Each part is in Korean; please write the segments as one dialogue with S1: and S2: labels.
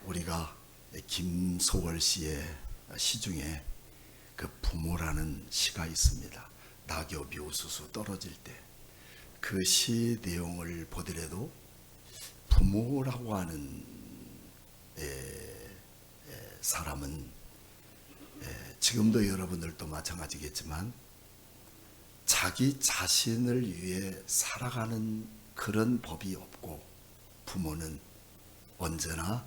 S1: 우리가 김소월 씨의 시 중에 그 부모라는 시가 있습니다. 낙엽이 우수수 떨어질 때 그 시 내용을 보더라도 부모라고 하는 사람은 지금도 여러분들도 마찬가지겠지만 자기 자신을 위해 살아가는 그런 법이 없고, 부모는 언제나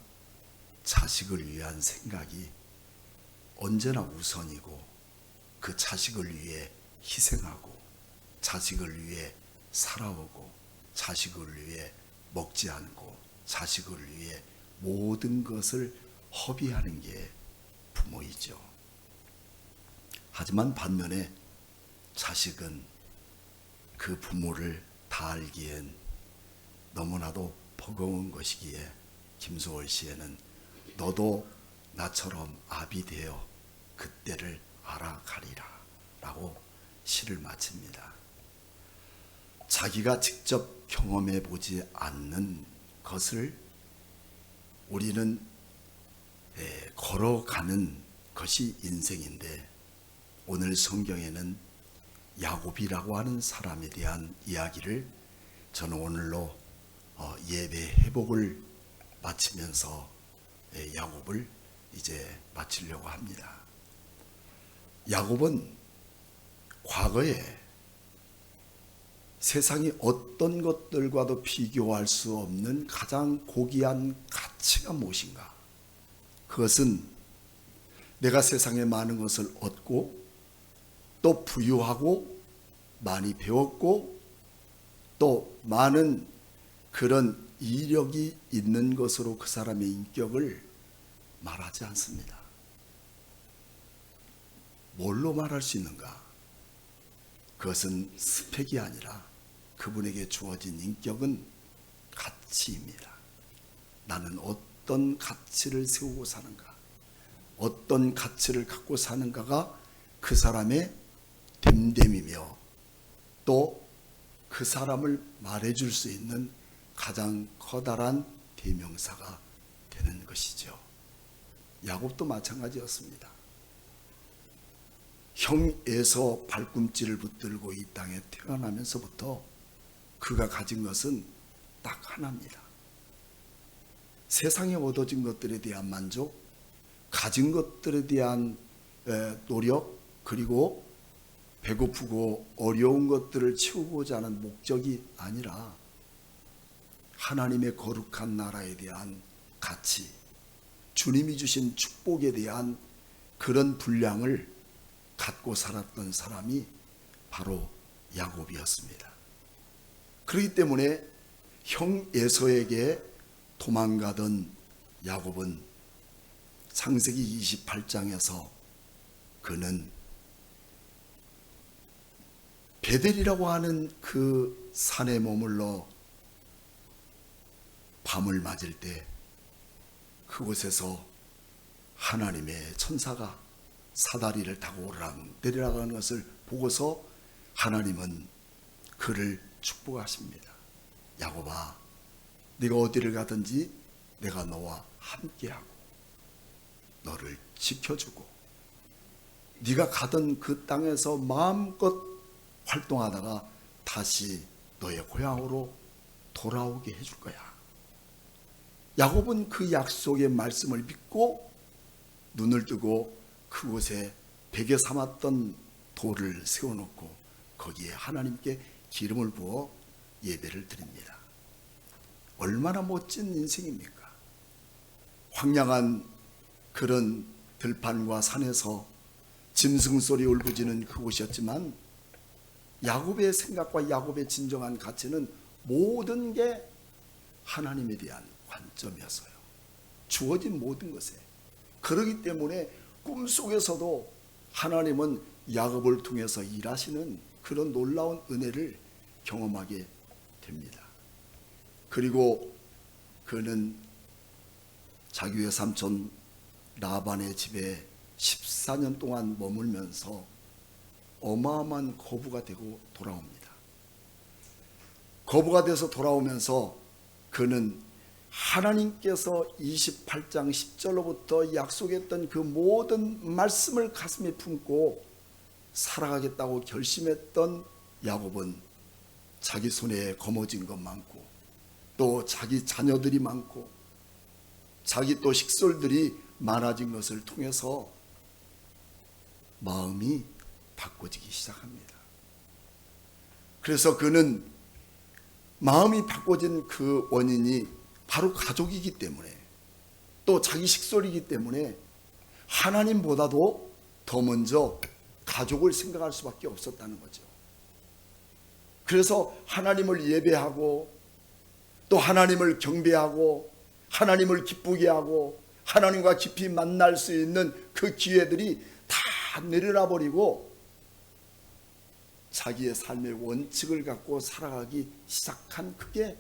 S1: 자식을 위한 생각이 언제나 우선이고, 그 자식을 위해 희생하고, 자식을 위해 살아오고, 자식을 위해 먹지 않고, 자식을 위해 모든 것을 허비하는 게 부모이죠. 하지만 반면에 자식은 그 부모를 다 알기엔 너무나도 버거운 것이기에 김소월 씨에는 너도 나처럼 아비 되어 그때를 알아가리라 라고 시를 마칩니다. 자기가 직접 경험해 보지 않는 것을 우리는 걸어가는 것이 인생인데, 오늘 성경에는 야곱이라고 하는 사람에 대한 이야기를 저는 오늘로 예배 회복을 마치면서 야곱을 이제 마치려고 합니다. 야곱은 과거에 세상의 어떤 것들과도 비교할 수 없는 가장 고귀한 가치가 무엇인가? 그것은 내가 세상에 많은 것을 얻고 또 부유하고 많이 배웠고 또 많은 그런 이력이 있는 것으로 그 사람의 인격을 말하지 않습니다. 뭘로 말할 수 있는가? 그것은 스펙이 아니라 그분에게 주어진 인격은 가치입니다. 나는 어떤 가치를 세우고 사는가, 어떤 가치를 갖고 사는가가 그 사람의 됨됨이며 또 그 사람을 말해줄 수 있는 가장 커다란 대명사가 되는 것이죠. 야곱도 마찬가지였습니다. 형 에서 발꿈치를 붙들고 이 땅에 태어나면서부터 그가 가진 것은 딱 하나입니다. 세상에 얻어진 것들에 대한 만족, 가진 것들에 대한 노력, 그리고 배고프고 어려운 것들을 채우고자 하는 목적이 아니라 하나님의 거룩한 나라에 대한 가치, 주님이 주신 축복에 대한 그런 분량을 갖고 살았던 사람이 바로 야곱이었습니다. 그렇기 때문에 형 에서에게 도망가던 야곱은 창세기 28장에서 그는 베델이라고 하는 그 산에 머물러 밤을 맞을 때 그곳에서 하나님의 천사가 사다리를 타고 오르락 내리락하는 것을 보고서 하나님은 그를 축복하십니다. 야곱아, 네가 어디를 가든지 내가 너와 함께하고 너를 지켜주고 네가 가던 그 땅에서 마음껏 활동하다가 다시 너의 고향으로 돌아오게 해줄 거야. 야곱은 그 약속의 말씀을 믿고 눈을 뜨고 그곳에 베개 삼았던 돌을 세워놓고 거기에 하나님께 기름을 부어 예배를 드립니다. 얼마나 멋진 인생입니까? 황량한 그런 들판과 산에서 짐승소리 울부짖는 그곳이었지만 야곱의 생각과 야곱의 진정한 가치는 모든 게 하나님에 대한 관점이었어요. 주어진 모든 것에. 그렇기 때문에 꿈속에서도 하나님은 야곱을 통해서 일하시는 그런 놀라운 은혜를 경험하게 됩니다. 그리고 그는 자기 외삼촌 라반의 집에 14년 동안 머물면서 어마어마한 거부가 되고 돌아옵니다. 거부가 돼서 돌아오면서 그는 하나님께서 28장 10절로부터 약속했던 그 모든 말씀을 가슴에 품고 살아가겠다고 결심했던 야곱은 자기 손에 거머쥔 것 많고 또 자기 자녀들이 많고 자기 또 식솔들이 많아진 것을 통해서 마음이 바꿔지기 시작합니다. 그래서 그는 마음이 바꿔진 그 원인이 바로 가족이기 때문에 또 자기 식솔이기 때문에 하나님보다도 더 먼저 가족을 생각할 수밖에 없었다는 거죠. 그래서 하나님을 예배하고 또 하나님을 경배하고 하나님을 기쁘게 하고 하나님과 깊이 만날 수 있는 그 기회들이 다 내려놔 버리고 자기의 삶의 원칙을 갖고 살아가기 시작한 그게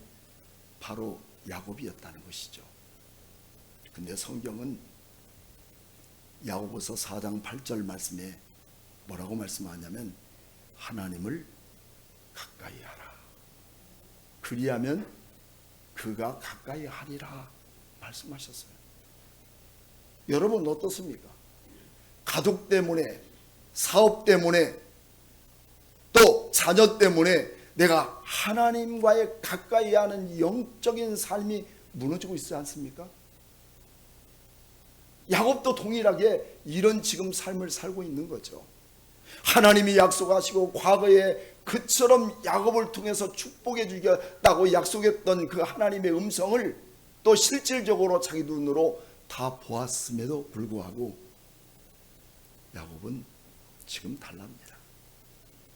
S1: 바로 야곱이었다는 것이죠. 근데 성경은 야고보서 4장 8절 말씀에 뭐라고 말씀하냐면 하나님을 가까이 하라. 그리하면 그가 가까이 하리라 말씀하셨어요. 여러분 어떻습니까? 가족 때문에, 사업 때문에, 또 자녀 때문에 내가 하나님과의 가까이 하는 영적인 삶이 무너지고 있지 않습니까? 야곱도 동일하게 이런 지금 삶을 살고 있는 거죠. 하나님이 약속하시고 과거에 그처럼 야곱을 통해서 축복해 주겠다고 약속했던 그 하나님의 음성을 또 실질적으로 자기 눈으로 다 보았음에도 불구하고 야곱은 지금 달랍니다.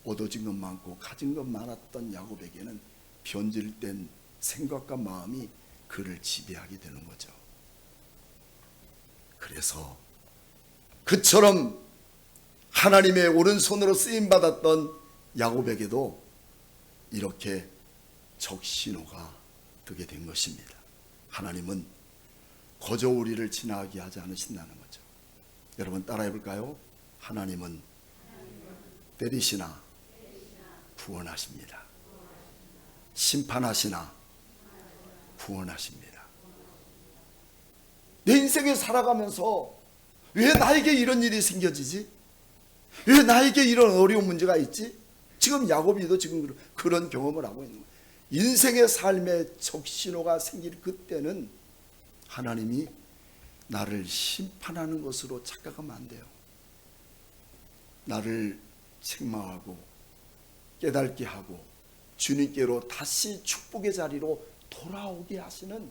S1: 얻어진 것 많고 가진 것 많았던 야곱에게는 변질된 생각과 마음이 그를 지배하게 되는 거죠. 그래서 그처럼 하나님의 오른손으로 쓰임받았던 야곱에게도 이렇게 적신호가 되게 된 것입니다. 하나님은 거저 우리를 지나가게 하지 않으신다는 거죠. 여러분 따라해 볼까요? 하나님은 때리시나 구원하십니다. 심판하시나 구원하십니다. 내 인생에 살아가면서 왜 나에게 이런 일이 생겨지지? 왜 나에게 이런 어려운 문제가 있지? 지금 야곱이도 지금 그런 경험을 하고 있는 거예요. 인생의 삶에 적신호가 생길 그때는 하나님이 나를 심판하는 것으로 착각하면 안 돼요. 나를 책망하고 깨닫게 하고 주님께로 다시 축복의 자리로 돌아오게 하시는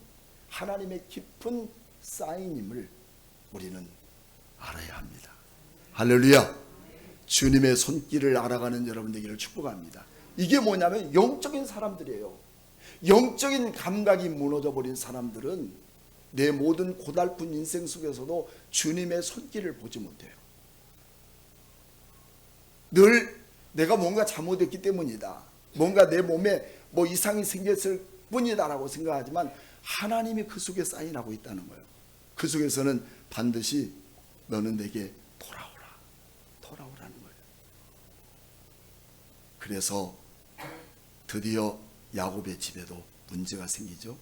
S1: 하나님의 깊은 사인임을 우리는 알아야 합니다. 할렐루야. 주님의 손길을 알아가는 여러분 되기를 축복합니다. 이게 뭐냐면 영적인 사람들이에요. 영적인 감각이 무너져 버린 사람들은 내 모든 고달픈 인생 속에서도 주님의 손길을 보지 못해요. 늘 내가 뭔가 잘못했기 때문이다, 뭔가 내 몸에 뭐 이상이 생겼을 뿐이다라고 생각하지만 하나님이 그 속에 사인하고 있다는 거예요. 그 속에서는 반드시 너는 내게 돌아오라는 거예요. 그래서 드디어 야곱의 집에도 문제가 생기죠.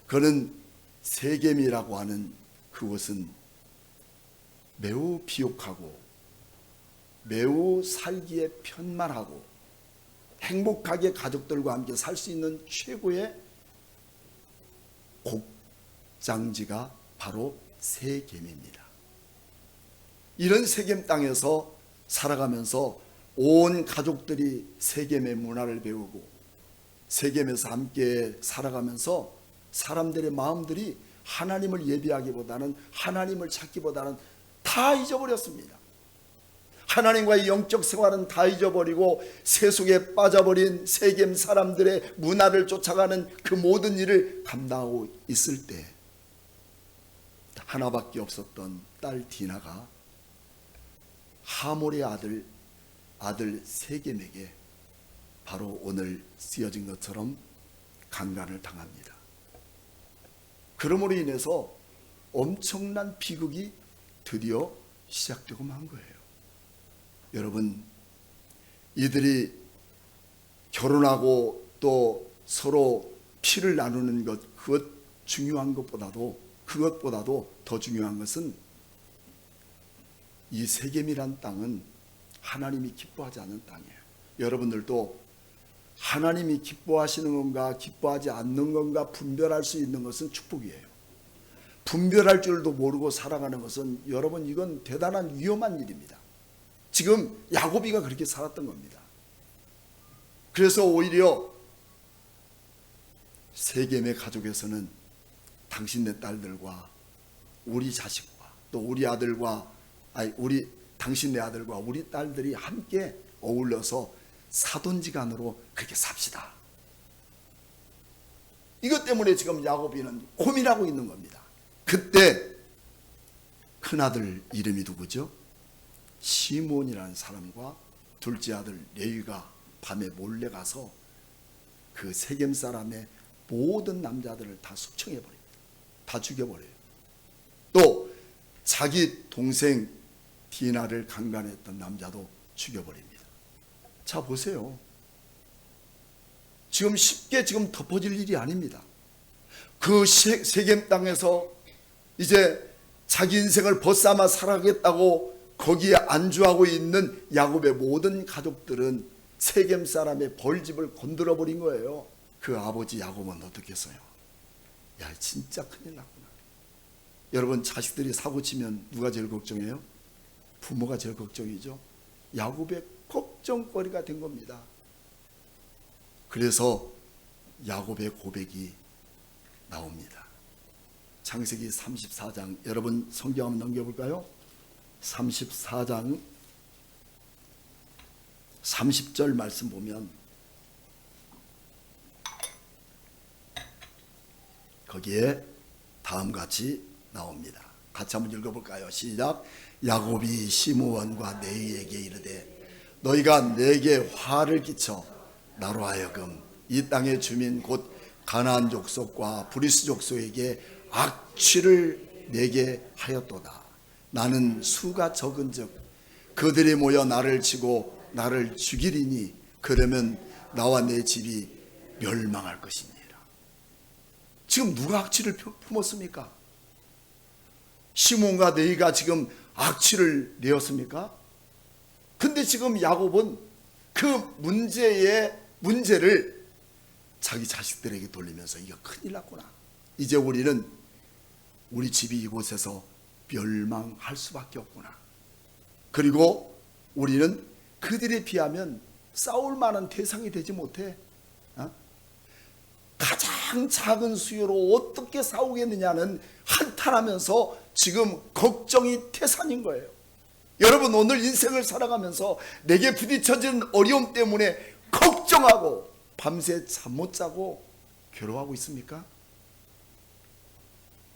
S1: 그는 세겜이라고 하는 그곳은 매우 비옥하고 매우 살기에 편만하고 행복하게 가족들과 함께 살 수 있는 최고의 곡장지가 바로 세겜입니다. 이런 세겜 땅에서 살아가면서 온 가족들이 세겜의 문화를 배우고 세겜에서 함께 살아가면서 사람들의 마음들이 하나님을 예배하기보다는 하나님을 찾기보다는 다 잊어버렸습니다. 하나님과의 영적 생활은 다 잊어버리고 세속에 빠져버린 세겜 사람들의 문화를 쫓아가는 그 모든 일을 감당하고 있을 때 하나밖에 없었던 딸 디나가 하몰의 아들 세겜에게 바로 오늘 쓰여진 것처럼 강간을 당합니다. 그러므로 인해서 엄청난 비극이 드디어 시작되고 만 거예요. 여러분, 이들이 결혼하고 또 서로 피를 나누는 것, 그것 중요한 그것보다도 더 중요한 것은 이 세겜이란 땅은 하나님이 기뻐하지 않는 땅이에요. 여러분들도 하나님이 기뻐하시는 건가 기뻐하지 않는 건가 분별할 수 있는 것은 축복이에요. 분별할 줄도 모르고 살아가는 것은 여러분 이건 대단한 위험한 일입니다. 지금 야곱이가 그렇게 살았던 겁니다. 그래서 오히려 세겜의 가족에서는 당신네 딸들과 우리 자식과 또 우리 아들과 당신네 아들과 우리 딸들이 함께 어울려서 사돈지간으로 그렇게 삽시다. 이것 때문에 지금 야곱이는 고민하고 있는 겁니다. 그때 큰아들 이름이 누구죠? 시몬이라는 사람과 둘째 아들 레위가 밤에 몰래 가서 그 세겜 사람의 모든 남자들을 다 숙청해버립니다. 다 죽여버려요. 또 자기 동생 디나를 강간했던 남자도 죽여버립니다. 자 보세요. 지금 쉽게 덮어질 일이 아닙니다. 그 세겜 땅에서 이제 자기 인생을 벗삼아 살아가겠다고 거기에 안주하고 있는 야곱의 모든 가족들은 세겜 사람의 벌집을 건드려 버린 거예요. 그 아버지 야곱은 어떻겠어요? 야, 진짜 큰일 났구나. 여러분, 자식들이 사고 치면 누가 제일 걱정해요? 부모가 제일 걱정이죠. 야곱의 걱정거리가 된 겁니다. 그래서 야곱의 고백이 나옵니다. 창세기 34장, 여러분 성경 한번 넘겨볼까요? 34장 30절 말씀 보면 거기에 다음같이 나옵니다. 같이 한번 읽어볼까요? 시작. 야곱이 시므온과 레위에게 이르되 너희가 내게 화를 끼쳐 나로 하여금 이 땅의 주민 곧 가나안 족속과 브리스 족속에게 악취를 내게 하였도다. 나는 수가 적은즉 그들이 모여 나를 치고 나를 죽이리니 그러면 나와 내 집이 멸망할 것이니라. 지금 누가 악취를 품었습니까? 시몬과 레위가 지금 악취를 내었습니까? 근데 지금 야곱은 그 문제를 자기 자식들에게 돌리면서 이거 큰일 났구나. 이제 우리는 우리 집이 이곳에서 멸망할 수밖에 없구나. 그리고 우리는 그들에 비하면 싸울 만한 대상이 되지 못해. 가장 작은 수요로 어떻게 싸우겠느냐는 한탄하면서 지금 걱정이 태산인 거예요. 여러분, 오늘 인생을 살아가면서 내게 부딪혀진 어려움 때문에 걱정하고 밤새 잠 못 자고 괴로워하고 있습니까?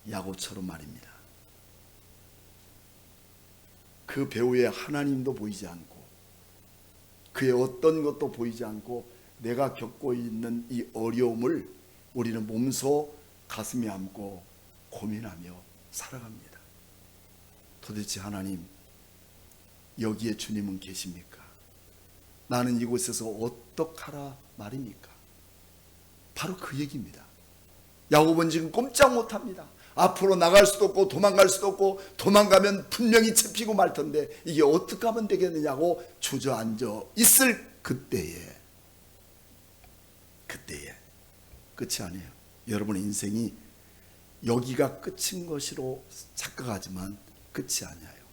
S1: 야곱처럼 말입니다. 그 배후에 하나님도 보이지 않고 그의 어떤 것도 보이지 않고 내가 겪고 있는 이 어려움을 우리는 몸소 가슴에 안고 고민하며 살아갑니다. 도대체 하나님, 여기에 주님은 계십니까? 나는 이곳에서 어떡하라 말입니까? 바로 그 얘기입니다. 야곱은 지금 꼼짝 못합니다. 앞으로 나갈 수도 없고 도망갈 수도 없고 도망가면 분명히 잡히고 말 텐데 이게 어떻게 하면 되겠느냐고 주저앉아 있을 그때에 끝이 아니에요. 여러분의 인생이 여기가 끝인 것으로 착각하지만 끝이 아니에요.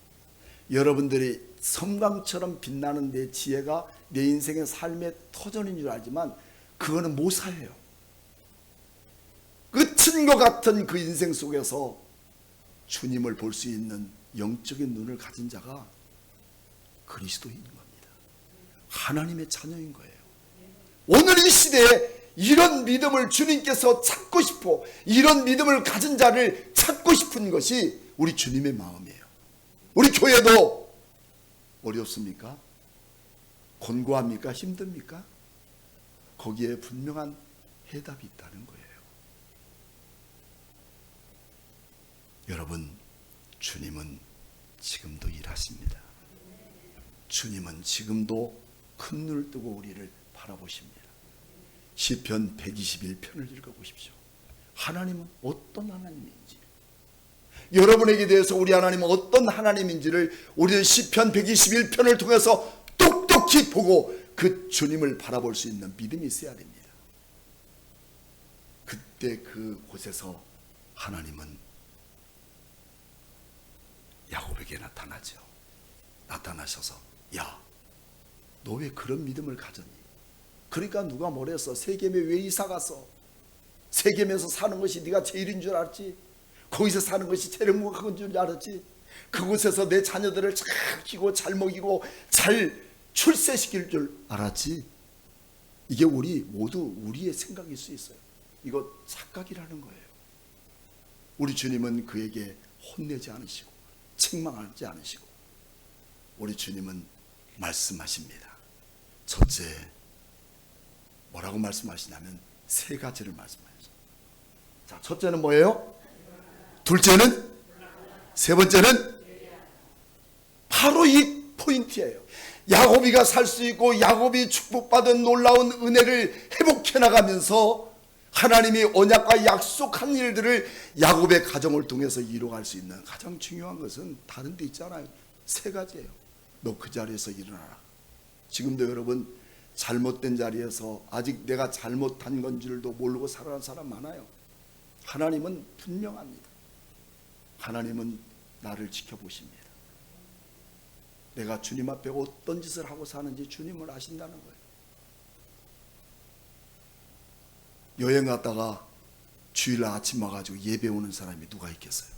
S1: 여러분들이 섬광처럼 빛나는 내 지혜가 내 인생의 삶의 터전인 줄 알지만 그거는 모사예요. 끝인 것 같은 그 인생 속에서 주님을 볼 수 있는 영적인 눈을 가진 자가 그리스도인 겁니다. 하나님의 자녀인 거예요. 오늘 이 시대에 이런 믿음을 주님께서 찾고 싶어, 이런 믿음을 가진 자를 찾고 싶은 것이 우리 주님의 마음이에요. 우리 교회도 어렵습니까? 곤고합니까? 힘듭니까? 거기에 분명한 해답이 있다는 거예요. 여러분, 주님은 지금도 일하십니다. 주님은 지금도 큰 눈을 뜨고 우리를 바라보십니다. 시편 121편을 읽어보십시오. 하나님은 어떤 하나님인지, 여러분에게 대해서 우리 하나님은 어떤 하나님인지를 우리는 시편 121편을 통해서 똑똑히 보고 그 주님을 바라볼 수 있는 믿음이 있어야 됩니다. 그때 그곳에서 하나님은 야곱에게 나타나셔서 야, 너 왜 그런 믿음을 가졌니? 그러니까 누가 뭐랬어? 세겜에 왜 이사 갔어? 세겜에서 사는 것이 네가 제일인 줄 알았지? 거기서 사는 것이 제일 행복한 줄 알았지? 그곳에서 내 자녀들을 잘 키고 잘 먹이고 잘 출세시킬 줄 알았지? 이게 우리 모두 우리의 생각일 수 있어요. 이거 착각이라는 거예요. 우리 주님은 그에게 혼내지 않으시고 책망하지 않으시고, 우리 주님은 말씀하십니다. 첫째, 뭐라고 말씀하시냐면 세 가지를 말씀하셨어요. 자, 첫째는 뭐예요? 둘째는? 세 번째는? 바로 이 포인트예요. 야곱이가 살 수 있고 야곱이 축복받은 놀라운 은혜를 회복해 나가면서 하나님이 언약과 약속한 일들을 야곱의 가정을 통해서 이루어갈 수 있는 가장 중요한 것은 다른 데 있잖아요. 세 가지예요. 너 그 자리에서 일어나라. 지금도 여러분 잘못된 자리에서 아직 내가 잘못한 건 줄도 모르고 살아가는 사람 많아요. 하나님은 분명합니다. 하나님은 나를 지켜보십니다. 내가 주님 앞에 어떤 짓을 하고 사는지 주님을 아신다는 거예요. 여행 갔다가 주일날 아침 와가지고 예배 오는 사람이 누가 있겠어요?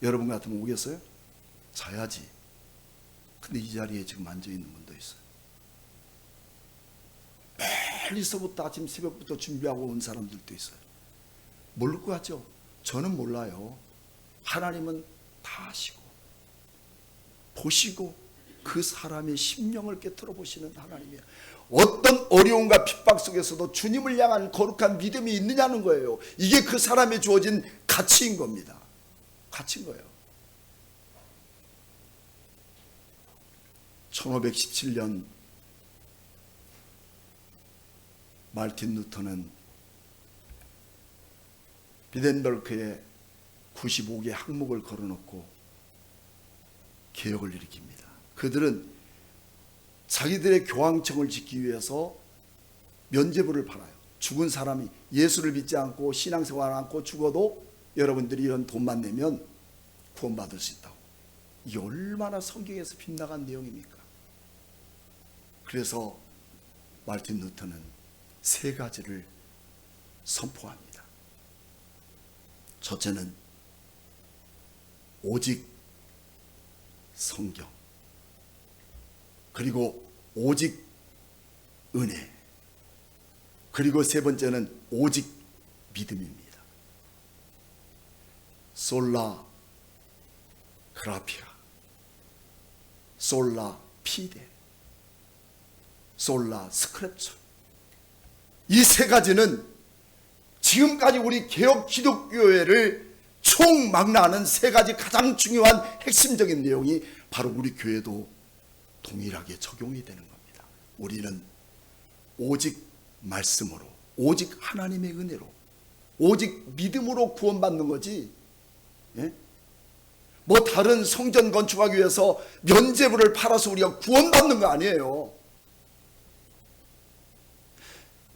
S1: 여러분 같으면 오겠어요? 자야지. 근데 이 자리에 지금 앉아있는 분도 있어요. 멀리서부터 아침 새벽부터 준비하고 온 사람들도 있어요. 모를 것 같죠? 저는 몰라요. 하나님은 다 아시고 보시고 그 사람의 심령을 깨트려 보시는 하나님이에요. 어떤 어려움과 핍박 속에서도 주님을 향한 거룩한 믿음이 있느냐는 거예요. 이게 그 사람에 주어진 가치인 겁니다. 가치인 거예요. 1517년 말틴 루터는 비덴버크에 95개 항목을 걸어놓고 개혁을 일으킵니다. 그들은 자기들의 교황청을 짓기 위해서 면죄부를 팔아요. 죽은 사람이 예수를 믿지 않고 신앙생활 않고 죽어도 여러분들이 이런 돈만 내면 구원받을 수 있다고. 이게 얼마나 성경에서 빗나간 내용입니까? 그래서 말틴 루터는 세 가지를 선포합니다. 첫째는 오직 성경, 그리고 오직 은혜, 그리고 세 번째는 오직 믿음입니다. 솔라 그라피아, 솔라 피데, 솔라 스크랩처. 이 세 가지는 지금까지 우리 개혁 기독교회를 총망라하는 세 가지 가장 중요한 핵심적인 내용이 바로 우리 교회도 동일하게 적용이 되는 겁니다. 우리는 오직 말씀으로, 오직 하나님의 은혜로, 오직 믿음으로 구원받는 거지, 예? 뭐 다른 성전 건축하기 위해서 면죄부를 팔아서 우리가 구원받는 거 아니에요.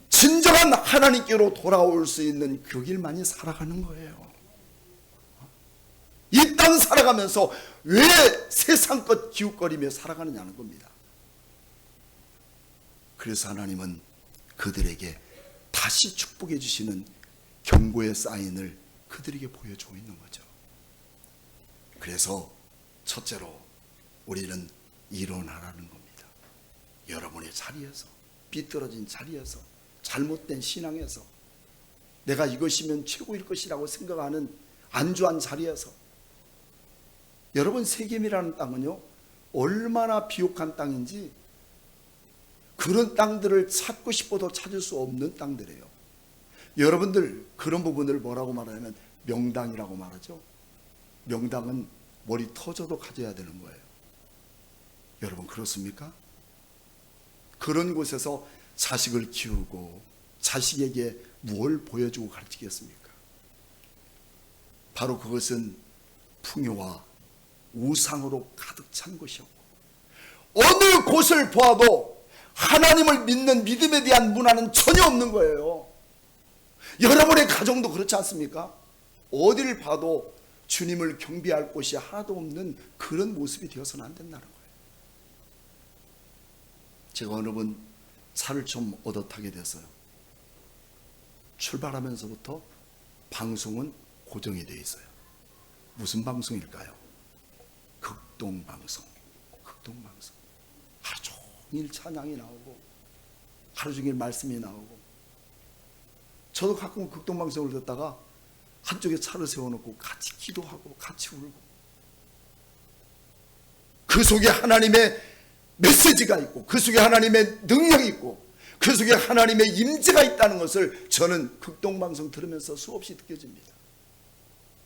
S1: 진정한 하나님께로 돌아올 수 있는 그 길만이 살아가는 거예요. 이 땅 살아가면서 왜 세상 것 기웃거리며 살아가느냐는 겁니다. 그래서 하나님은 그들에게 다시 축복해 주시는 경고의 사인을 그들에게 보여주고 있는 거죠. 그래서 첫째로 우리는 일어나라는 겁니다. 여러분의 자리에서, 삐뚤어진 자리에서, 잘못된 신앙에서, 내가 이것이면 최고일 것이라고 생각하는 안주한 자리에서, 여러분 세겜이라는 땅은요 얼마나 비옥한 땅인지 그런 땅들을 찾고 싶어도 찾을 수 없는 땅들이에요. 여러분들 그런 부분을 뭐라고 말하냐면 명당이라고 말하죠. 명당은 머리 터져도 가져야 되는 거예요. 여러분 그렇습니까? 그런 곳에서 자식을 키우고 자식에게 무엇을 보여주고 가르치겠습니까? 바로 그것은 풍요와 우상으로 가득 찬 것이었고, 어느 곳을 보아도 하나님을 믿는 믿음에 대한 문화는 전혀 없는 거예요. 여러분의 가정도 그렇지 않습니까? 어디를 봐도 주님을 경배할 곳이 하나도 없는 그런 모습이 되어서는 안 된다는 거예요. 제가 어느 번 차를 좀 얻어 타게 됐어요. 출발하면서부터 방송은 고정이 되어 있어요. 무슨 방송일까요? 극동방송. 극동방송. 하루 종일 찬양이 나오고 하루 종일 말씀이 나오고, 저도 가끔 극동방송을 듣다가 한쪽에 차를 세워놓고 같이 기도하고 같이 울고, 그 속에 하나님의 메시지가 있고 그 속에 하나님의 능력이 있고 그 속에 하나님의 임재가 있다는 것을 저는 극동방송 들으면서 수없이 느껴집니다.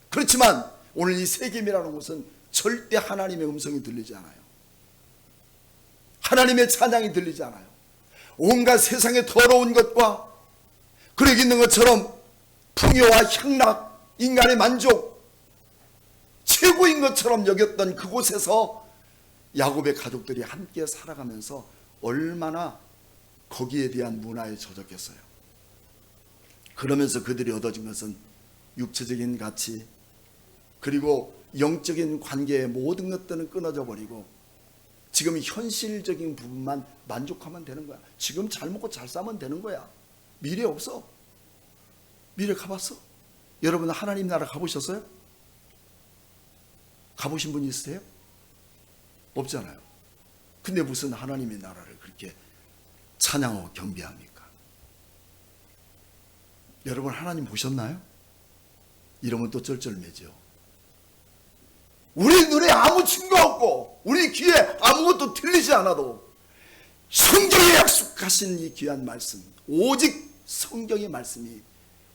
S1: 그렇지만 오늘 이 세겜이라는 곳은 절대 하나님의 음성이 들리지 않아요. 하나님의 찬양이 들리지 않아요. 온갖 세상의 더러운 것과 그러기 있는 것처럼 풍요와 향락, 인간의 만족, 최고인 것처럼 여겼던 그곳에서 야곱의 가족들이 함께 살아가면서 얼마나 거기에 대한 문화에 젖었겠어요. 그러면서 그들이 얻어진 것은 육체적인 가치, 그리고 영적인 관계의 모든 것들은 끊어져 버리고 지금 현실적인 부분만 만족하면 되는 거야. 지금 잘 먹고 잘 싸면 되는 거야. 미래 없어. 미래 가봤어? 여러분 하나님 나라 가보셨어요? 가보신 분이 있으세요? 없잖아요. 근데 무슨 하나님의 나라를 그렇게 찬양하고 경배합니까? 여러분 하나님 보셨나요? 이러면 또 쩔쩔매죠. 우리 눈에 아무 증거 없고 우리 귀에 아무것도 들리지 않아도 성경에 약속하신 이 귀한 말씀, 오직 성경의 말씀이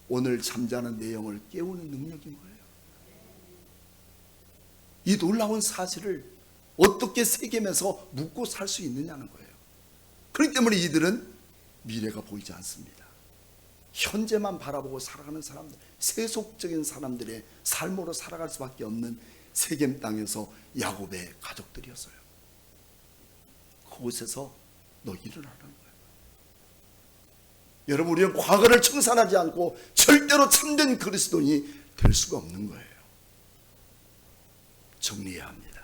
S1: 오늘 잠자는 내 영을 깨우는 능력인 거예요. 이 놀라운 사실을 어떻게 세겜에서 묻고 살 수 있느냐는 거예요. 그렇기 때문에 이들은 미래가 보이지 않습니다. 현재만 바라보고 살아가는 사람들, 세속적인 사람들의 삶으로 살아갈 수밖에 없는 세겜 땅에서 야곱의 가족들이었어요. 그곳에서 너 일어나라는 거예요. 여러분 우리는 과거를 청산하지 않고 절대로 참된 그리스도인이 될 수가 없는 거예요. 정리해야 합니다.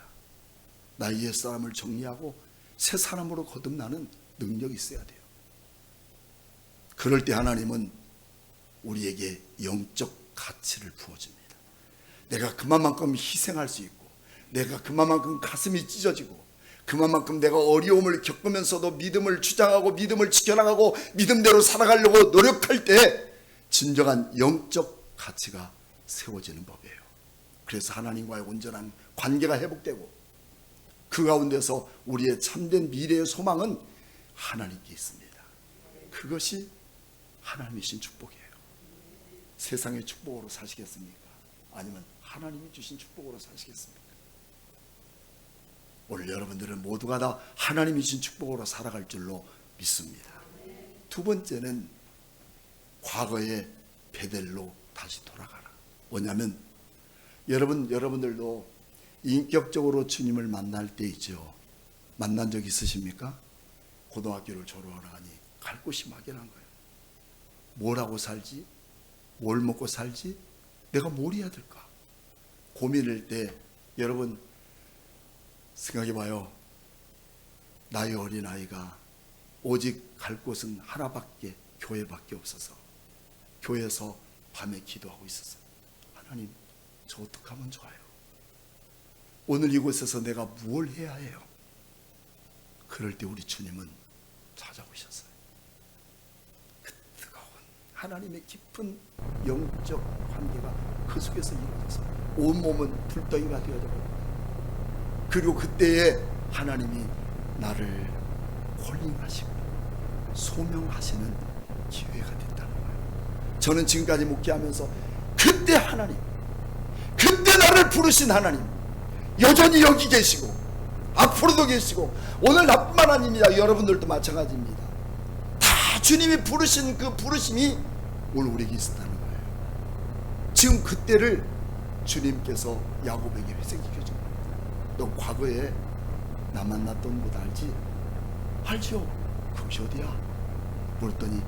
S1: 나의 옛사람을 정리하고 새 사람으로 거듭나는 능력이 있어야 돼요. 그럴 때 하나님은 우리에게 영적 가치를 부어줍니다. 내가 그만큼 희생할 수 있고, 내가 그만큼 가슴이 찢어지고, 그만큼 내가 어려움을 겪으면서도 믿음을 주장하고 믿음을 지켜나가고 믿음대로 살아가려고 노력할 때 진정한 영적 가치가 세워지는 법이에요. 그래서 하나님과의 온전한 관계가 회복되고 그 가운데서 우리의 참된 미래의 소망은 하나님께 있습니다. 그것이 하나님이신 축복이에요. 세상의 축복으로 사시겠습니까? 아니면 하나님이 주신 축복으로 사시겠습니까? 오늘 여러분들은 모두가 다 하나님이 주신 축복으로 살아갈 줄로 믿습니다. 두 번째는 과거의 베델로 다시 돌아가라. 뭐냐면 여러분들도 인격적으로 주님을 만날 때 있죠. 만난 적 있으십니까? 고등학교를 졸업하니 갈 곳이 막연한 거예요. 뭘 하고 살지? 뭘 먹고 살지? 내가 뭘 해야 될까? 고민할 때 여러분 생각해 봐요. 나의 어린아이가 오직 갈 곳은 하나밖에, 교회밖에 없어서 교회에서 밤에 기도하고 있었어요. 하나님, 저 어떻게 하면 좋아요? 오늘 이곳에서 내가 뭘 해야 해요? 그럴 때 우리 주님은 찾아오셨어요. 그 뜨거운 하나님의 깊은 영적 관계가 그 속에서 이루어져서 온몸은 불덩이가 되어져요. 그리고 그때에 하나님이 나를 콜링하시고 소명하시는 기회가 됐다는 거예요. 저는 지금까지 목회하면서 그때 하나님, 그때 나를 부르신 하나님 여전히 여기 계시고 앞으로도 계시고 오늘 나뿐만 아닙니다. 여러분들도 마찬가지입니다. 다 주님이 부르신 그 부르심이 오늘 우리에게 있었다는 거예요. 지금 그때를 주님께서 야곱에게 회생시켜 준 겁니다. 너 과거에 나 만났던 곳 알지? 알죠? 그것이 어디야? 물었더니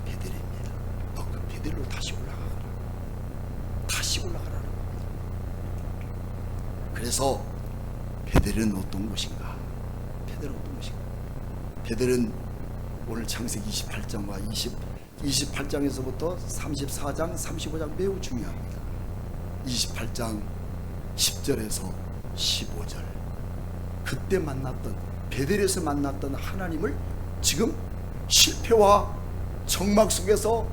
S1: 베델입니다. 너 그 베델로 다시 올라가거라. 다시 올라가라는 겁니다. 그래서 베델은 어떤 곳인가? 베델은 어떤 곳인가? 베델은 오늘 창세기 28장과 28장에서부터 34장, 35장 매우 중요합니다. 28장 10절에서 15절 그때 만났던 베델에서 만났던 하나님을 지금 실패와 정막 속에서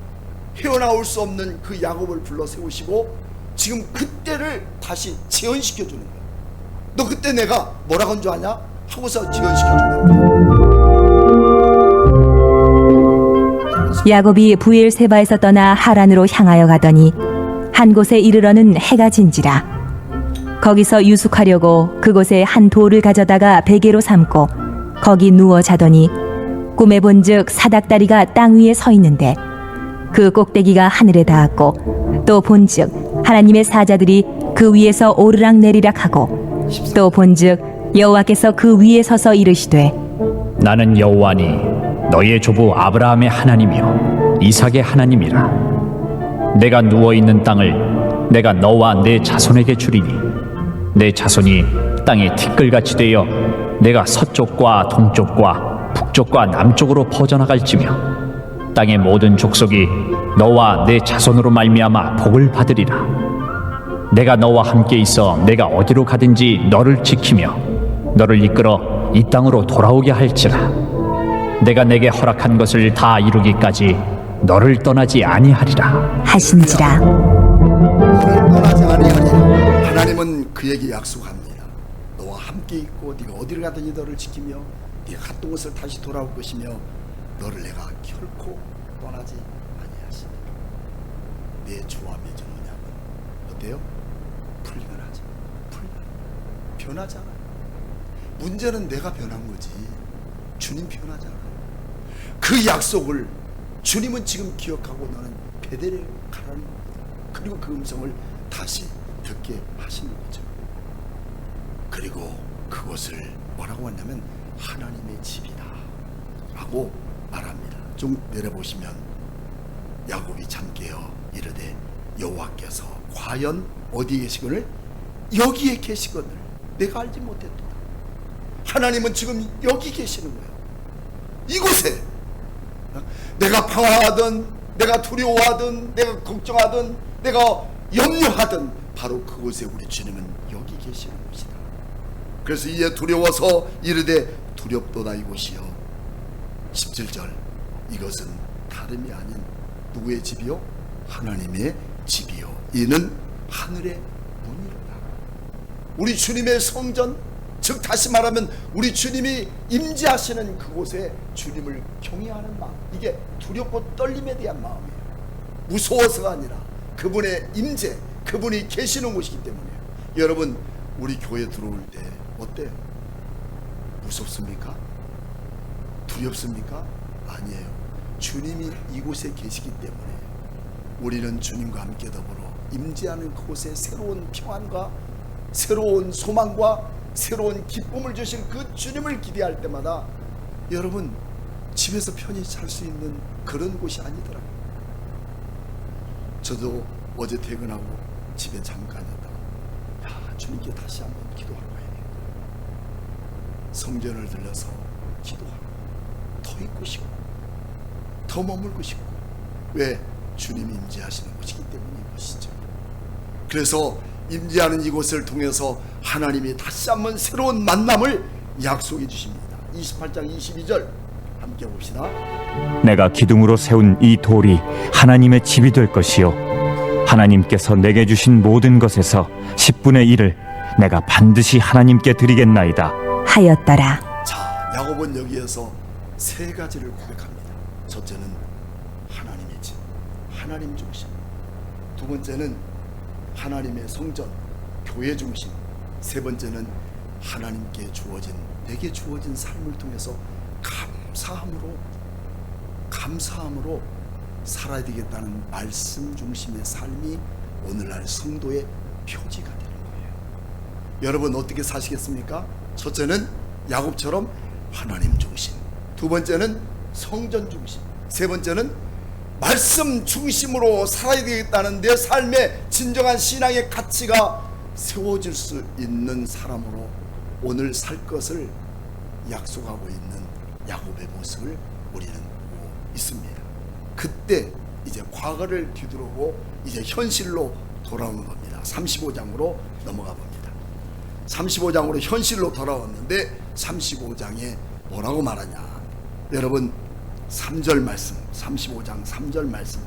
S1: 헤어나올 수 없는 그 야곱을 불러 세우시고 지금 그때를 다시 재현시켜 주는 거야. 너 그때 내가 뭐라고 한 줄 아냐? 하고서 재현시켜 주는 거야.
S2: 야곱이 부엘세바에서 떠나 하란으로 향하여 가더니 한 곳에 이르러는 해가 진지라. 거기서 유숙하려고 그곳에 한 돌을 가져다가 베개로 삼고 거기 누워 자더니 꿈에 본즉 사닥다리가 땅 위에 서 있는데 그 꼭대기가 하늘에 닿았고 또 본즉 하나님의 사자들이 그 위에서 오르락 내리락 하고 또 본즉 여호와께서 그 위에 서서 이르시되
S3: 나는 여호와니 너의 조부 아브라함의 하나님이요 이삭의 하나님이라. 내가 누워있는 땅을 내가 너와 내 자손에게 주리니 내 자손이 땅에 티끌같이 되어 내가 서쪽과 동쪽과 북쪽과 남쪽으로 퍼져나갈지며 땅의 모든 족속이 너와 내 자손으로 말미암아 복을 받으리라. 내가 너와 함께 있어 내가 어디로 가든지 너를 지키며 너를 이끌어 이 땅으로 돌아오게 할지라. 내가 내게 허락한 것을 다 이루기까지 너를 떠나지 아니하리라
S2: 하신지라.
S1: 너를 떠나지 아니하리라. 하나님은 그에게 약속합니다. 너와 함께 있고 네가 어디를 가든지 너를 지키며 네가 갔던 곳을 다시 돌아올 것이며 너를 내가 결코 떠나지 아니하시리라. 내 주와 맺은 언약은 어때요? 불변하지. 변하지 않아요. 문제는 내가 변한 거지 주님 변하지 않아요. 그 약속을 주님은 지금 기억하고 너는 베델에 가라는 겁니다. 그리고 그 음성을 다시 듣게 하시는 거죠. 그리고 그것을 뭐라고 하냐면 하나님의 집이다 라고 말합니다. 좀 내려보시면 야곱이 잠깨어 이르되 여호와께서 과연 어디에 계시거늘? 여기에 계시거늘 내가 알지 못했도다. 하나님은 지금 여기 계시는 거예요. 이곳에 내가 방황하든 내가 두려워하든 내가 걱정하든 내가 염려하든 바로 그곳에 우리 주님은 여기 계시는 곳이다. 그래서 이에 두려워서 이르되 두렵도다 이곳이요. 17절 이것은 다름이 아닌 누구의 집이요? 하나님의 집이요. 이는 하늘의 문이로다. 우리 주님의 성전, 즉 다시 말하면 우리 주님이 임재하시는 그곳에 주님을 경외하는 마음, 이게 두렵고 떨림에 대한 마음이에요. 무서워서가 아니라 그분의 임재, 그분이 계시는 곳이기 때문이에요. 여러분 우리 교회 들어올 때 어때요? 무섭습니까? 두렵습니까? 아니에요. 주님이 이곳에 계시기 때문에 우리는 주님과 함께 더불어 임재하는 그곳에 새로운 평안과 새로운 소망과 새로운 기쁨을 주실 그 주님을 기대할 때마다 여러분 집에서 편히 잘 수 있는 그런 곳이 아니더라고요. 저도 어제 퇴근하고 집에 잠깐 있다가 주님께 다시 한번 기도하러 가야 되겠다. 성전을 들려서 기도하고 더 있고 싶고 더 머물고 싶고, 왜? 주님이 임재하시는 곳이기 때문인 것이죠. 그래서 임재하는 이곳을 통해서 하나님이 다시 한번 새로운 만남을 약속해 주십니다. 28장 22절 함께 봅시다.
S4: 내가 기둥으로 세운 이 돌이 하나님의 집이 될 것이요 하나님께서 내게 주신 모든 것에서 10분의 1을 내가 반드시 하나님께 드리겠나이다
S2: 하였더라.
S1: 자, 야곱은 여기에서 세 가지를 고백합니다. 첫째는 하나님의 집, 하나님 중심. 두 번째는 하나님의 성전, 교회 중심. 세 번째는 하나님께 주어진, 내게 주어진 삶을 통해서 감사함으로 감사함으로 살아야 되겠다는 말씀 중심의 삶이 오늘날 성도의 표지가 되는 거예요. 여러분 어떻게 사시겠습니까? 첫째는 야곱처럼 하나님 중심, 두 번째는 성전 중심, 세 번째는 말씀 중심으로 살아야 되겠다는 내 삶의 진정한 신앙의 가치가 세워질 수 있는 사람으로 오늘 살 것을 약속하고 있는 야곱의 모습을 우리는 보고 있습니다. 그때 이제 과거를 뒤돌아보고 이제 현실로 돌아오는 겁니다. 35장으로 넘어가 봅니다. 35장으로 현실로 돌아왔는데 35장에 뭐라고 말하냐? 여러분 3절 말씀, 35장 3절 말씀,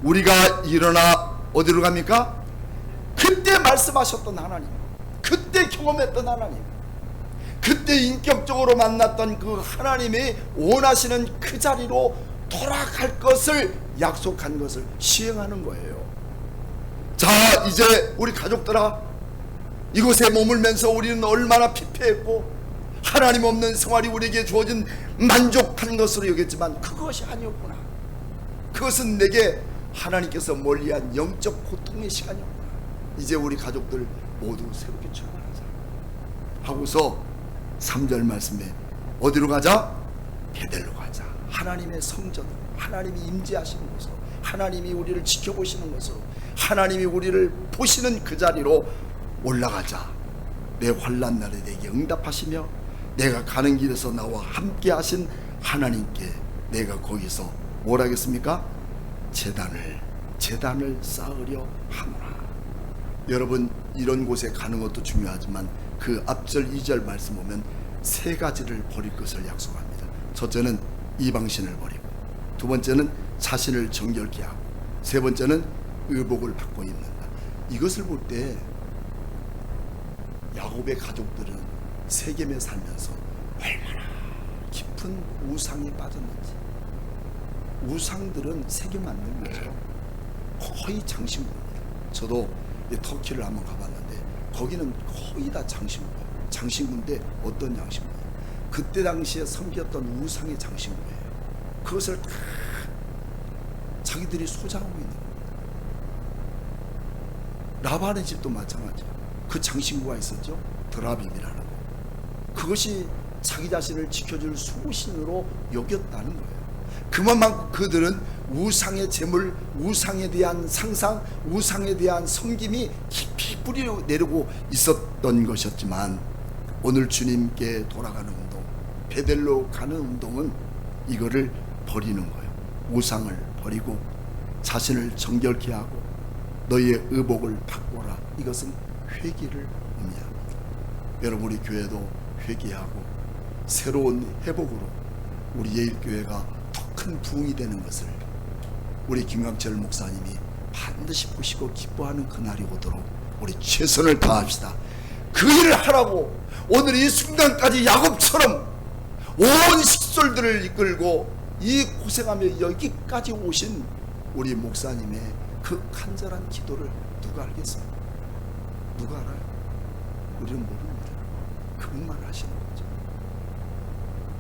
S1: 우리가 일어나 어디로 갑니까? 그때 말씀하셨던 하나님, 그때 경험했던 하나님, 그때 인격적으로 만났던 그 하나님이 원하시는 그 자리로 돌아갈 것을 약속한 것을 시행하는 거예요. 자, 이제 우리 가족들아, 이곳에 머물면서 우리는 얼마나 피폐했고 하나님 없는 생활이 우리에게 주어진 만족한 것으로 여겼지만 그것이 아니었구나. 그것은 내게 하나님께서 멀리한 영적 고통의 시간이었구나. 이제 우리 가족들 모두 새롭게 출발하자 하고서 3절 말씀에 어디로 가자? 베델로 가자. 하나님의 성전으로, 하나님이 임재하시는 곳으로, 하나님이 우리를 지켜보시는 곳으로, 하나님이 우리를 보시는 그 자리로 올라가자. 내 환난 날에 내게 응답하시며 내가 가는 길에서 나와 함께 하신 하나님께 내가 거기서 뭘 하겠습니까? 제단을 쌓으려 하노라. 여러분 이런 곳에 가는 것도 중요하지만 그 앞절 2절 말씀 보면 세 가지를 버릴 것을 약속합니다. 첫째는 이방신을 버리고, 두 번째는 자신을 정결케 하고, 세 번째는 의복을 받고 입는다. 이것을 볼 때 야곱의 가족들은 세겜에 살면서 얼마나 깊은 우상에 빠졌는지. 우상들은 세겜 만든 거죠. 거의 장신구입니다. 저도 터키를 한번 가봤는데 거기는 거의 다 장신구예요. 장신구인데 어떤 장신구예요? 그때 당시에 섬겼던 우상의 장신구예요. 그것을 다 자기들이 소장하고 있는 겁니다. 라반의 집도 마찬가지예요. 그 장신구가 있었죠. 드라빔이라는 거. 그것이 자기 자신을 지켜줄 수호신으로 여겼다는 거예요. 그만큼 그들은 우상의 재물, 우상에 대한 상상, 우상에 대한 섬김이 깊이 뿌리려 내리고 있었던 것이었지만 오늘 주님께 돌아가는 운동, 베델로 가는 운동은 이거를 버리는 거예요. 우상을 버리고 자신을 정결케 하고 너희의 의복을 바꿔라. 이것은 회개를 의미합니다. 여러분 우리 교회도 회개하고 새로운 회복으로 우리 예일교회가 더 큰 부흥이 되는 것을 우리 김광철 목사님이 반드시 보시고 기뻐하는 그날이 오도록 우리 최선을 다합시다. 그 일을 하라고 오늘 이 순간까지 야곱처럼 온 식솔들을 이끌고 이 고생하며 여기까지 오신 우리 목사님의 그 간절한 기도를 누가 알겠어요? 누가 알아요? 우리는 모릅니다. 그분만 아시는 거죠.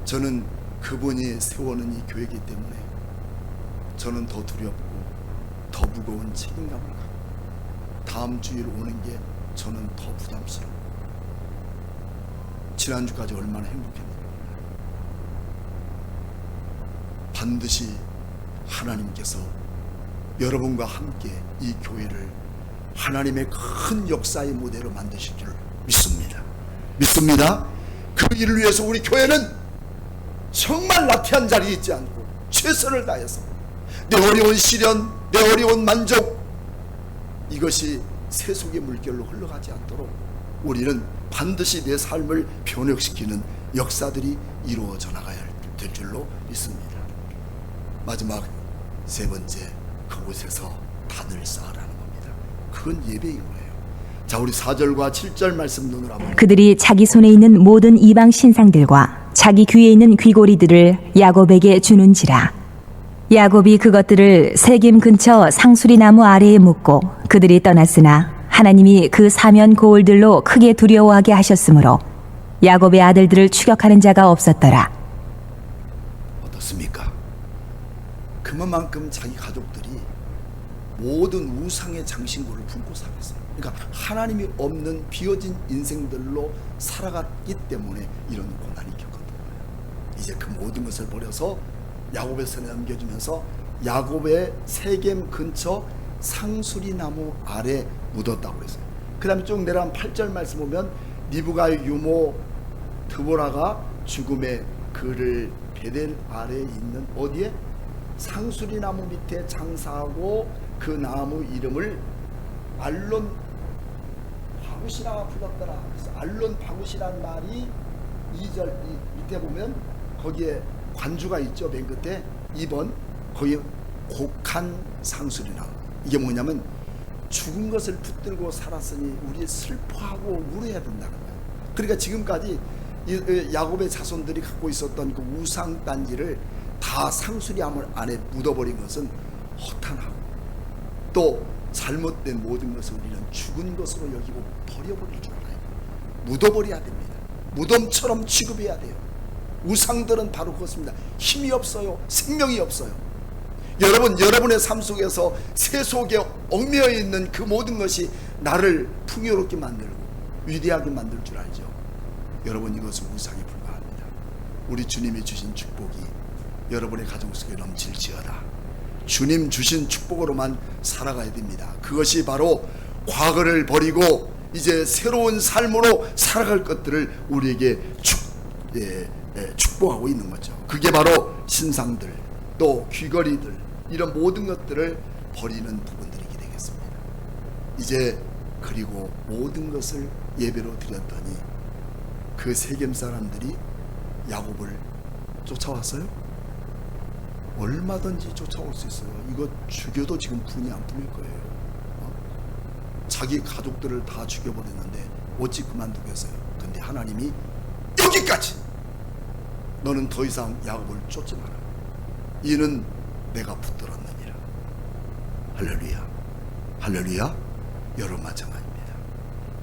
S1: 저는 그분이 세워놓은 이 교회이기 때문에 저는 더 두렵고 더 무거운 책임감을 갖고 다음 주일 오는 게 저는 더 부담스러워. 지난주까지 얼마나 행복했는지 반드시 하나님께서 여러분과 함께 이 교회를 하나님의 큰 역사의 무대로 만드실 줄 믿습니다. 그 일을 위해서 우리 교회는 정말 나태한 자리에 있지 않고 최선을 다해서 내 어려운 시련, 내 어려운 만족, 이것이 세속의 물결로 흘러가지 않도록 우리는 반드시 내 삶을 변혁시키는 역사들이 이루어져 나가야 될 줄로 믿습니다. 마지막 세 번째, 그곳에서 단을 쌓으라는 겁니다. 그건 예배인 거예요. 자, 우리 4절과 7절 말씀 눈으로 한번.
S2: 그들이 자기 손에 있는 모든 이방 신상들과 자기 귀에 있는 귀고리들을 야곱에게 주는지라. 야곱이 그것들을 세겜 근처 상수리 나무 아래에 묻고 그들이 떠났으나 하나님이 그 사면 고을들로 크게 두려워하게 하셨으므로 야곱의 아들들을 추격하는 자가 없었더라.
S1: 어떻습니까? 그만큼 자기 가족들이 모든 우상의 장신구를 품고 살았어요. 그러니까 하나님이 없는 비어진 인생들로 살아갔기 때문에 이런 고난이 겪었던 거예요. 이제 그 모든 것을 버려서 야곱의 손에 넘겨주면서 야곱의 세겜 근처 상수리 나무 아래 묻었다고 그랬어요. 그 다음에 쭉 내려간 8절 말씀 보면 리브가의 유모 드보라가 죽음의 그를 베델 아래에 있는 어디에? 상수리 나무 밑에 장사하고 그 나무 이름을 알론 바구시라 불렀더라. 그래서 알론 바구시란 말이 2절 밑에 보면 거기에 관주가 있죠. 맨 끝에 2번 거기에 곡한 상수리 나무. 이게 뭐냐면 죽은 것을 붙들고 살았으니 우리 슬퍼하고 울어야 된다는 거예요. 그러니까 지금까지 야곱의 자손들이 갖고 있었던 그 우상 단지를 다 상수리 안에 묻어버린 것은 허탄하고 또 잘못된 모든 것을 우리는 죽은 것으로 여기고 버려버릴 줄 알아요. 묻어버려야 됩니다. 무덤처럼 취급해야 돼요. 우상들은 바로 그렇습니다. 힘이 없어요. 생명이 없어요. 여러분의 삶 속에서 새 속에 얽매여 있는 그 모든 것이 나를 풍요롭게 만들고 위대하게 만들 줄 알죠. 여러분, 이것은 우상에 불과합니다. 우리 주님이 주신 축복이 여러분의 가정 속에 넘칠지어다. 주님 주신 축복으로만 살아가야 됩니다. 그것이 바로 과거를 버리고 이제 새로운 삶으로 살아갈 것들을 우리에게 축복하고 있는 거죠. 그게 바로 신상들, 또 귀걸이들, 이런 모든 것들을 버리는 부분들이게 되겠습니다. 이제 그리고 모든 것을 예배로 드렸더니 그 세겜 사람들이 야곱을 쫓아왔어요? 얼마든지 쫓아올 수 있어요. 이거 죽여도 지금 분이 안 풀릴 거예요. 자기 가족들을 다 죽여버렸는데 어찌 그만두겠어요? 근데 하나님이 여기까지! 너는 더 이상 야곱을 쫓지 마라. 이는 내가 붙들었느니라. 할렐루야. 할렐루야. 여러분 마찬가지입니다.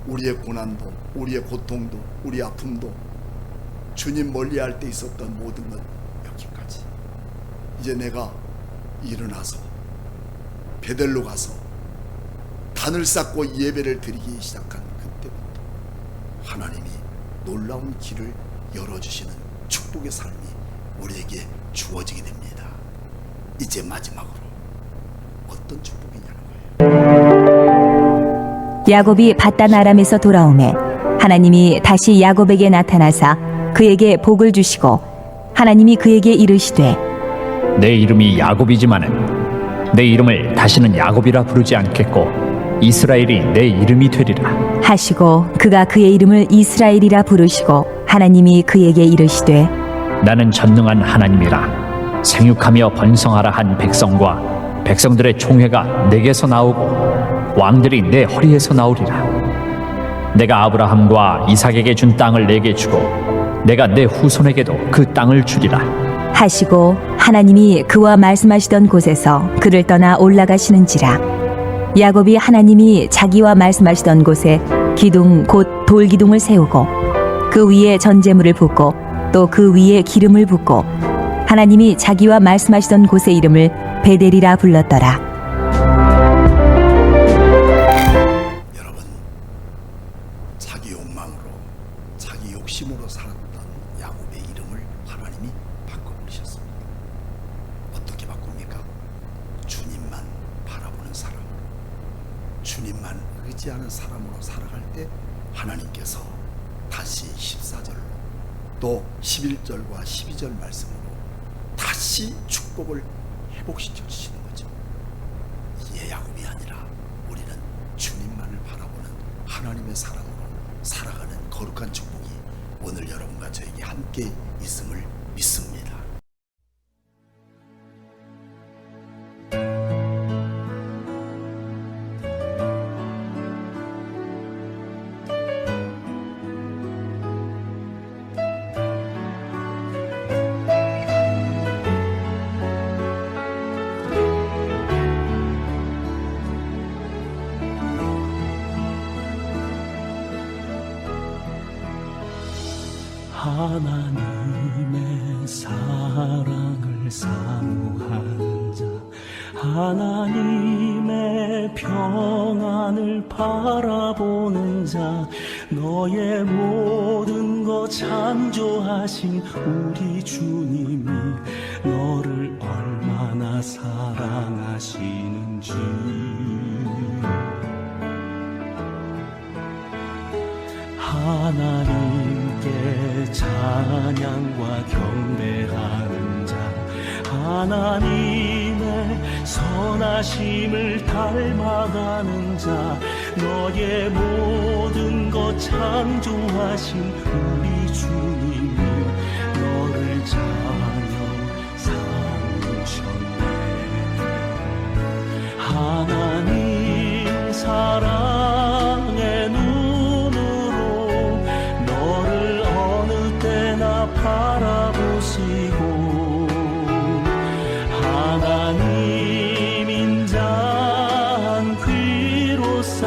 S1: 우리의 고난도, 우리의 고통도, 우리의 아픔도 주님 멀리할 때 있었던 모든 것 여기까지. 이제 내가 일어나서 베델로 가서 단을 쌓고 예배를 드리기 시작한 그때부터 하나님이 놀라운 길을 열어주시는 축복의 삶이 우리에게 주어지게 됩니다. 이제 마지막으로 어떤 축복이냐는 거예요.
S2: 야곱이 밧단 아람에서 돌아오매 하나님이 다시 야곱에게 나타나사 그에게 복을 주시고 하나님이 그에게 이르시되
S3: 내 이름이 야곱이지만은 내 이름을 다시는 야곱이라 부르지 않겠고 이스라엘이 내 이름이 되리라.
S2: 하시고 그가 그의 이름을 이스라엘이라 부르시고 하나님이 그에게 이르시되
S3: 나는 전능한 하나님이라. 생육하며 번성하라 한 백성과 백성들의 총회가 내게서 나오고 왕들이 내 허리에서 나오리라. 내가 아브라함과 이삭에게 준 땅을 내게 주고 내가 내 후손에게도 그 땅을 주리라.
S2: 하시고 하나님이 그와 말씀하시던 곳에서 그를 떠나 올라가시는지라. 야곱이 하나님이 자기와 말씀하시던 곳에 기둥 곧 돌기둥을 세우고 그 위에 전제물을 붓고 또 그 위에 기름을 붓고 하나님이 자기와 말씀하시던 곳의 이름을 베델이라 불렀더라.
S1: 여러분, 자기 욕망으로 자기 욕심으로 살았던 야곱의 이름을 하나님이 바꿔버리셨습니다. 어떻게 바꿉니까? 주님만 바라보는 사람, 주님만 의지하는 사람으로 살아갈 때 하나님께서 다시 14절로 또 11절과 12절 말씀으로 다시 축복을 회복시켜 주시는 거죠. 이게 야곱이 아니라 우리는 주님만을 바라보는 하나님의 사랑으로 살아가는 거룩한 축복이 오늘 여러분과 저에게 함께 있음을 믿습니다.
S5: 하나님의 사랑을 사모한 자 하나님의 평안을 바라보는 자, 너의 모든 것 창조하신 우리 주님이 너를 얼마나 사랑하시는지. 하나님께 찬양과 경배하는 자, 하나님의 선하심을 닮아가는 자, 너의 모든 것 창조하신 우리 주님이 너를 자녀 삼으셨네. 하나님 사랑의 눈으로 너를 어느 때나 바라보시고, 하나님 인자한 귀로서